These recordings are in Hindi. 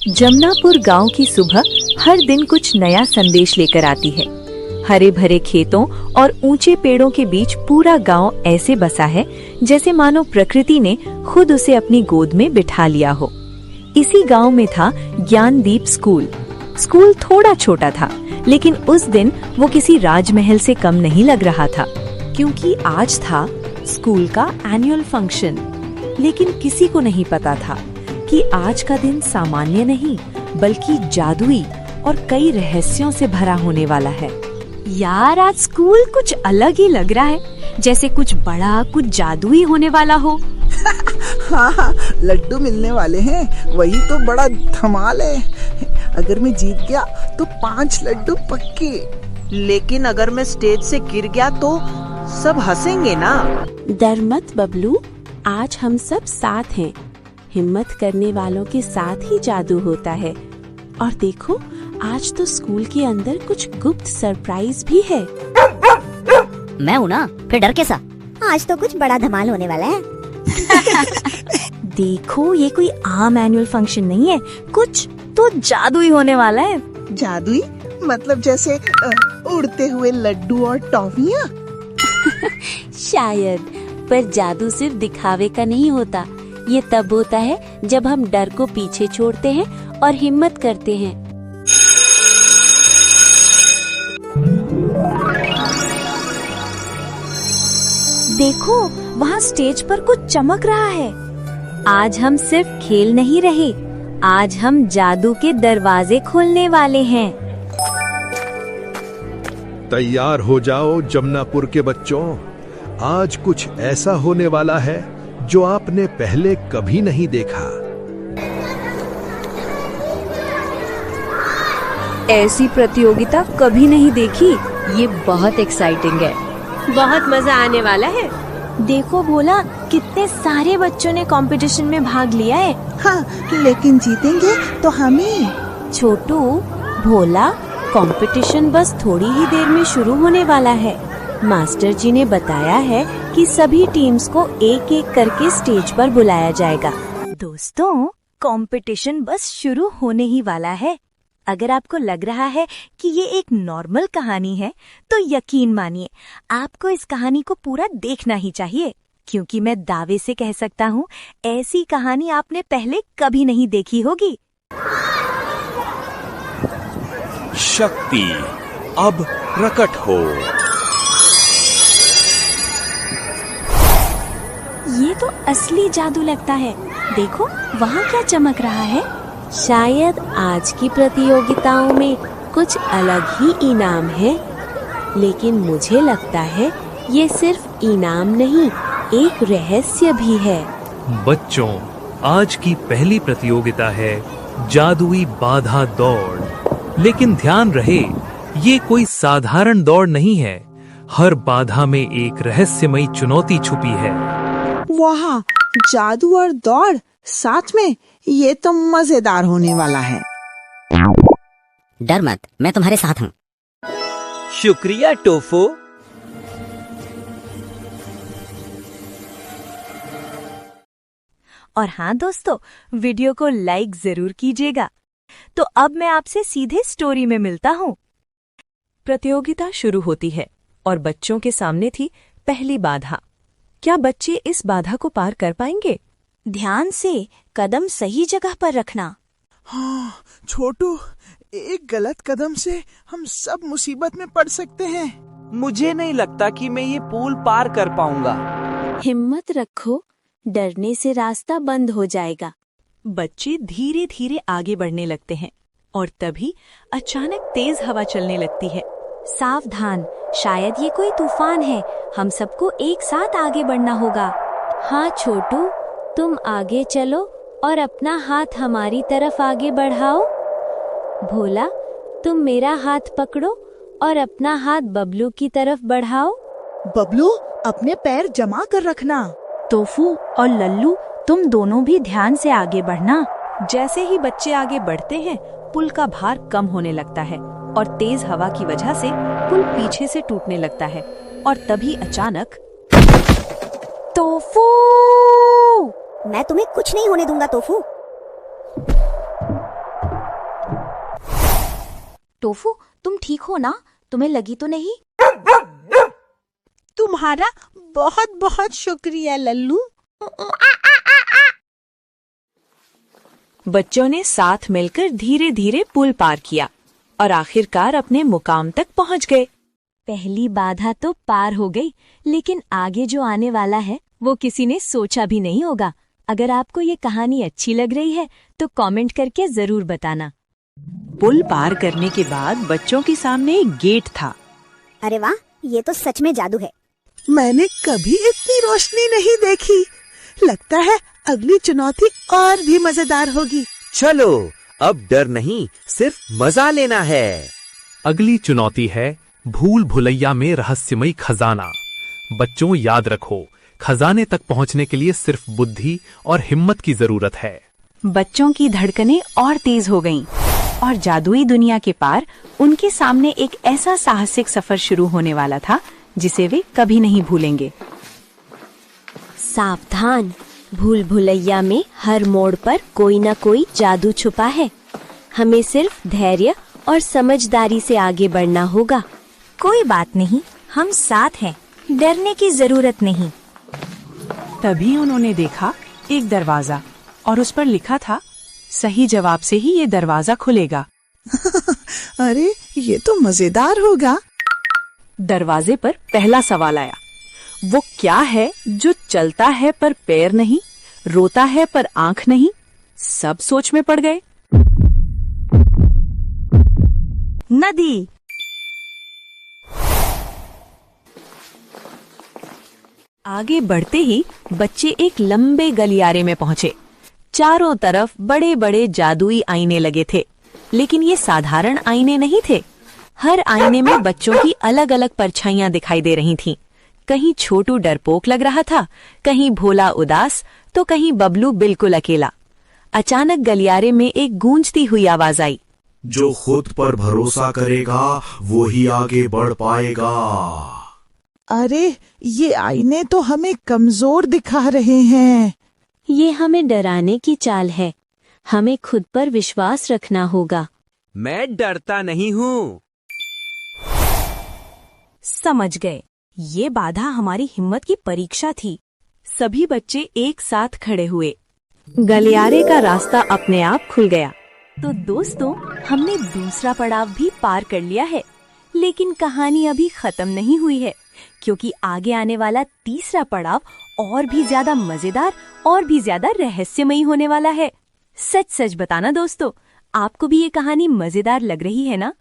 जमनापुर गांव की सुबह हर दिन कुछ नया संदेश लेकर आती है। हरे भरे खेतों और ऊंचे पेड़ों के बीच पूरा गांव ऐसे बसा है जैसे मानो प्रकृति ने खुद उसे अपनी गोद में बिठा लिया हो। इसी गांव में था ज्ञानदीप स्कूल। स्कूल थोड़ा छोटा था, लेकिन उस दिन वो किसी राजमहल से कम नहीं लग रहा था, क्योंकि आज था स्कूल का एनुअल फंक्शन। लेकिन किसी को नहीं पता था कि आज का दिन सामान्य नहीं बल्कि जादुई और कई रहस्यों से भरा होने वाला है। यार, आज स्कूल कुछ अलग ही लग रहा है, जैसे कुछ बड़ा, कुछ जादुई होने वाला हो। हाँ, लड्डू मिलने वाले हैं, वही तो बड़ा धमाल है। अगर मैं जीत गया तो 5 लड्डू पक्के। लेकिन अगर मैं स्टेज से गिर गया तो सब हंसेंगे ना। डर मत बबलू, आज हम सब साथ हैं। हिम्मत करने वालों के साथ ही जादू होता है। और देखो, आज तो स्कूल के अंदर कुछ गुप्त सरप्राइज भी है। मैं हूँ ना, फिर डर कैसा? आज तो कुछ बड़ा धमाल होने वाला है। देखो, ये कोई आम एनुअल फंक्शन नहीं है, कुछ तो जादुई होने वाला है। जादुई मतलब जैसे उड़ते हुए लड्डू और टॉफियाँ? शायद, पर जादू सिर्फ दिखावे का नहीं होता। ये तब होता है जब हम डर को पीछे छोड़ते हैं और हिम्मत करते हैं। देखो, वहाँ स्टेज पर कुछ चमक रहा है। आज हम सिर्फ खेल नहीं रहे, आज हम जादू के दरवाजे खोलने वाले हैं। तैयार हो जाओ जमनापुर के बच्चों, आज कुछ ऐसा होने वाला है जो आपने पहले कभी नहीं देखा। ऐसी प्रतियोगिता कभी नहीं देखी, ये बहुत एक्साइटिंग है। बहुत मजा आने वाला है। देखो भोला, कितने सारे बच्चों ने कंपटीशन में भाग लिया है। हाँ, लेकिन जीतेंगे तो हम ही। छोटू, भोला, कंपटीशन बस थोड़ी ही देर में शुरू होने वाला है। मास्टर जी ने बताया है कि सभी टीम्स को एक एक करके स्टेज पर बुलाया जाएगा। दोस्तों, कंपटीशन बस शुरू होने ही वाला है। अगर आपको लग रहा है कि ये एक नॉर्मल कहानी है, तो यकीन मानिए, आपको इस कहानी को पूरा देखना ही चाहिए, क्योंकि मैं दावे से कह सकता हूँ, ऐसी कहानी आपने पहले कभी नहीं देखी होगी। शक्ति अब प्रकट हो। ये तो असली जादू लगता है। देखो, वहाँ क्या चमक रहा है। शायद आज की प्रतियोगिताओं में कुछ अलग ही इनाम है, लेकिन मुझे लगता है ये सिर्फ इनाम नहीं, एक रहस्य भी है। बच्चों, आज की पहली प्रतियोगिता है जादुई बाधा दौड़। लेकिन ध्यान रहे, ये कोई साधारण दौड़ नहीं है। हर बाधा में एक रहस्यमयी चुनौती छुपी है। वाह, जादू और दौड़ साथ में, ये तो मजेदार होने वाला है। डर मत, मैं तुम्हारे साथ हूँ। शुक्रिया टोफू। और हाँ दोस्तों, वीडियो को लाइक जरूर कीजिएगा। तो अब मैं आपसे सीधे स्टोरी में मिलता हूँ। प्रतियोगिता शुरू होती है और बच्चों के सामने थी पहली बाधा। क्या बच्चे इस बाधा को पार कर पाएंगे? ध्यान से, कदम सही जगह पर रखना। हाँ, छोटू, एक गलत कदम से हम सब मुसीबत में पड़ सकते हैं। मुझे नहीं लगता कि मैं ये पुल पार कर पाऊंगा। हिम्मत रखो, डरने से रास्ता बंद हो जाएगा। बच्चे धीरे धीरे आगे बढ़ने लगते हैं और तभी अचानक तेज हवा चलने लगती है। सावधान, शायद ये कोई तूफान है। हम सबको एक साथ आगे बढ़ना होगा। हाँ छोटू, तुम आगे चलो और अपना हाथ हमारी तरफ आगे बढ़ाओ। भोला, तुम मेरा हाथ पकड़ो और अपना हाथ बबलू की तरफ बढ़ाओ। बबलू, अपने पैर जमा कर रखना। तोफू और लल्लू, तुम दोनों भी ध्यान से आगे बढ़ना। जैसे ही बच्चे आगे बढ़ते हैं, पुल का भार कम होने लगता है और तेज हवा की वजह से पुल पीछे से टूटने लगता है। और तभी अचानक, तोफू, मैं तुम्हें कुछ नहीं होने दूंगा तोफू। टोफू, तुम ठीक हो ना? तुम्हें लगी तो नहीं? तुम्हारा बहुत बहुत शुक्रिया लल्लू। बच्चों ने साथ मिलकर धीरे धीरे पुल पार किया और आखिरकार अपने मुकाम तक पहुंच गए। पहली बाधा तो पार हो गई, लेकिन आगे जो आने वाला है वो किसी ने सोचा भी नहीं होगा। अगर आपको ये कहानी अच्छी लग रही है तो कमेंट करके जरूर बताना। पुल पार करने के बाद बच्चों के सामने एक गेट था। अरे वाह, ये तो सच में जादू है। मैंने कभी इतनी रोशनी नहीं देखी। लगता है अगली चुनौती और भी मजेदार होगी। चलो, अब डर नहीं, सिर्फ मजा लेना है। अगली चुनौती है भूल भुलैया में रहस्यमयी खजाना। बच्चों, याद रखो, खजाने तक पहुंचने के लिए सिर्फ बुद्धि और हिम्मत की जरूरत है। बच्चों की धड़कनें और तेज हो गईं और जादुई दुनिया के पार उनके सामने एक ऐसा साहसिक सफर शुरू होने वाला था जिसे वे कभी नहीं भूलेंगे। सावधान, भूल भुलैया में हर मोड़ पर कोई न कोई जादू छुपा है। हमें सिर्फ धैर्य और समझदारी से आगे बढ़ना होगा। कोई बात नहीं, हम साथ हैं, डरने की जरूरत नहीं। तभी उन्होंने देखा एक दरवाजा और उस पर लिखा था, सही जवाब से ही ये दरवाजा खुलेगा। अरे, ये तो मजेदार होगा। दरवाजे पर पहला सवाल आया, वो क्या है जो चलता है पर पैर नहीं, रोता है पर आंख नहीं? सब सोच में पड़ गए। नदी। आगे बढ़ते ही बच्चे एक लंबे गलियारे में पहुंचे। चारों तरफ बड़े बड़े जादुई आईने लगे थे, लेकिन ये साधारण आईने नहीं थे। हर आईने में बच्चों की अलग अलग परछाइयां दिखाई दे रही थीं। कहीं छोटू डरपोक लग रहा था, कहीं भोला उदास, तो कहीं बबलू बिल्कुल अकेला। अचानक गलियारे में एक गूंजती हुई आवाज आई, जो खुद पर भरोसा करेगा वो ही आगे बढ़ पाएगा। अरे, ये आईने तो हमें कमजोर दिखा रहे हैं। ये हमें डराने की चाल है। हमें खुद पर विश्वास रखना होगा। मैं डरता नहीं हूँ। समझ गए, ये बाधा हमारी हिम्मत की परीक्षा थी। सभी बच्चे एक साथ खड़े हुए। गलियारे का रास्ता अपने आप खुल गया। तो दोस्तों, हमने दूसरा पड़ाव भी पार कर लिया है, लेकिन कहानी अभी खत्म नहीं हुई है, क्योंकि आगे आने वाला तीसरा पड़ाव और भी ज्यादा मजेदार और भी ज्यादा रहस्यमयी होने वाला है। सच सच बताना दोस्तों, आपको भी ये कहानी मजेदार लग रही है ना?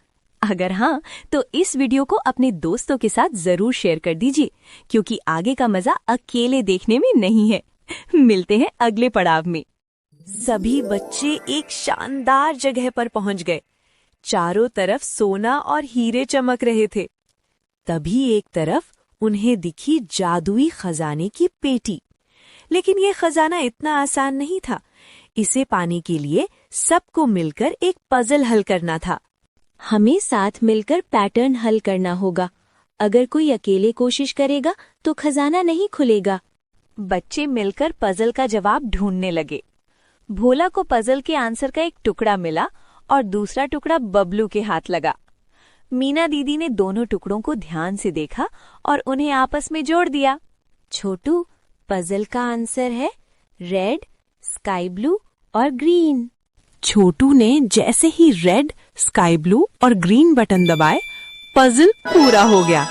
अगर हाँ, तो इस वीडियो को अपने दोस्तों के साथ जरूर शेयर कर दीजिए, क्योंकि आगे का मजा अकेले देखने में नहीं है। मिलते हैं अगले पड़ाव में। सभी बच्चे एक शानदार जगह पर पहुंच गए। चारों तरफ सोना और हीरे चमक रहे थे। तभी एक तरफ उन्हें दिखी जादुई खजाने की पेटी। लेकिन ये खजाना इतना आसान नहीं था। इसे पाने के लिए सबको मिलकर एक पजल हल करना था। हमें साथ मिलकर पैटर्न हल करना होगा। अगर कोई अकेले कोशिश करेगा तो खजाना नहीं खुलेगा। बच्चे मिलकर पजल का जवाब ढूंढने लगे। भोला को पजल के आंसर का एक टुकड़ा मिला और दूसरा टुकड़ा बबलू के हाथ लगा। मीना दीदी ने दोनों टुकड़ों को ध्यान से देखा और उन्हें आपस में जोड़ दिया। छोटू, पजल का आंसर है रेड, स्काई ब्लू और ग्रीन। छोटू ने जैसे ही रेड, स्काई ब्लू और ग्रीन बटन दबाए, पजल पूरा हो गया।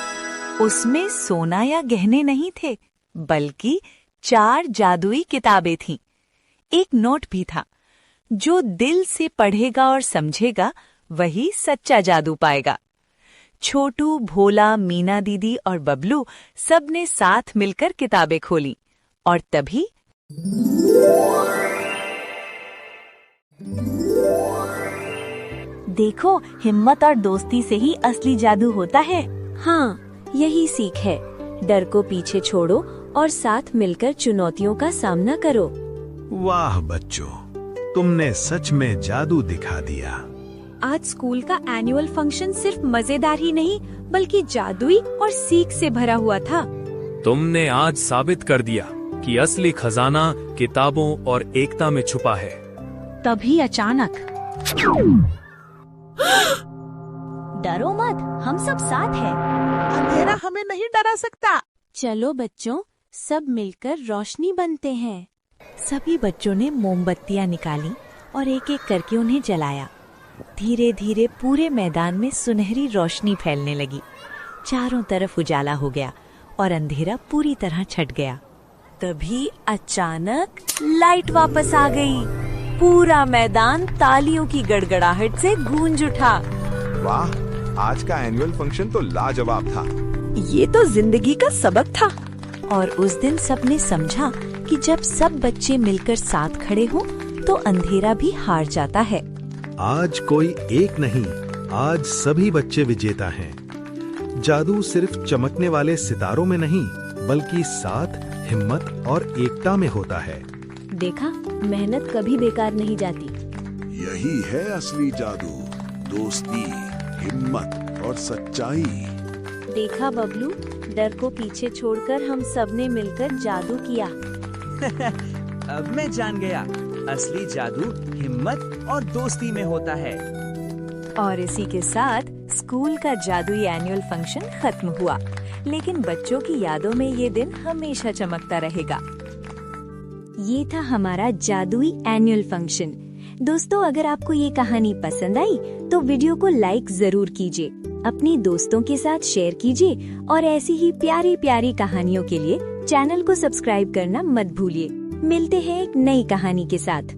उसमें सोना या गहने नहीं थे, बल्कि 4 जादुई किताबें थीं। एक नोट भी था, जो दिल से पढ़ेगा और समझेगा वही सच्चा जादू पाएगा। छोटू, भोला, मीना दीदी और बबलू सब ने साथ मिलकर किताबें खोली और तभी देखो, हिम्मत और दोस्ती से ही असली जादू होता है। हाँ, यही सीख है। डर को पीछे छोड़ो और साथ मिलकर चुनौतियों का सामना करो। वाह बच्चों, तुमने सच में जादू दिखा दिया। आज स्कूल का एनुअल फंक्शन सिर्फ मजेदार ही नहीं, बल्कि जादुई और सीख से भरा हुआ था। तुमने आज साबित कर दिया कि असली खजाना किताबों और एकता में छुपा है। तभी अचानक डरो मत, हम सब साथ हैं। अंधेरा हमें नहीं डरा सकता। चलो बच्चों, सब मिलकर रोशनी बनते हैं। सभी बच्चों ने मोमबत्तियां निकाली और एक एक करके उन्हें जलाया। धीरे धीरे पूरे मैदान में सुनहरी रोशनी फैलने लगी। चारों तरफ उजाला हो गया और अंधेरा पूरी तरह छट गया। तभी अचानक लाइट वापस आ गई। पूरा मैदान तालियों की गड़गड़ाहट से गूंज उठा। वाह, आज का एनुअल फंक्शन तो लाजवाब था। ये तो जिंदगी का सबक था। और उस दिन सबने समझा कि जब सब बच्चे मिलकर साथ खड़े हों तो अंधेरा भी हार जाता है। आज कोई एक नहीं, आज सभी बच्चे विजेता हैं। जादू सिर्फ चमकने वाले सितारों में नहीं, बल्कि साथ, हिम्मत और एकता में होता है। देखा, मेहनत कभी बेकार नहीं जाती। यही है असली जादू, दोस्ती, हिम्मत और सच्चाई। देखा बबलू, डर को पीछे छोड़कर हम सबने मिलकर जादू किया। अब मैं जान गया, असली जादू हिम्मत और दोस्ती में होता है। और इसी के साथ स्कूल का जादुई एनुअल फंक्शन खत्म हुआ, लेकिन बच्चों की यादों में ये दिन हमेशा चमकता रहेगा। ये था हमारा जादुई एनुअल फंक्शन। दोस्तों, अगर आपको ये कहानी पसंद आई तो वीडियो को लाइक जरूर कीजिए, अपने दोस्तों के साथ शेयर कीजिए और ऐसी ही प्यारी प्यारी कहानियों के लिए चैनल को सब्सक्राइब करना मत भूलिए। मिलते हैं एक नई कहानी के साथ।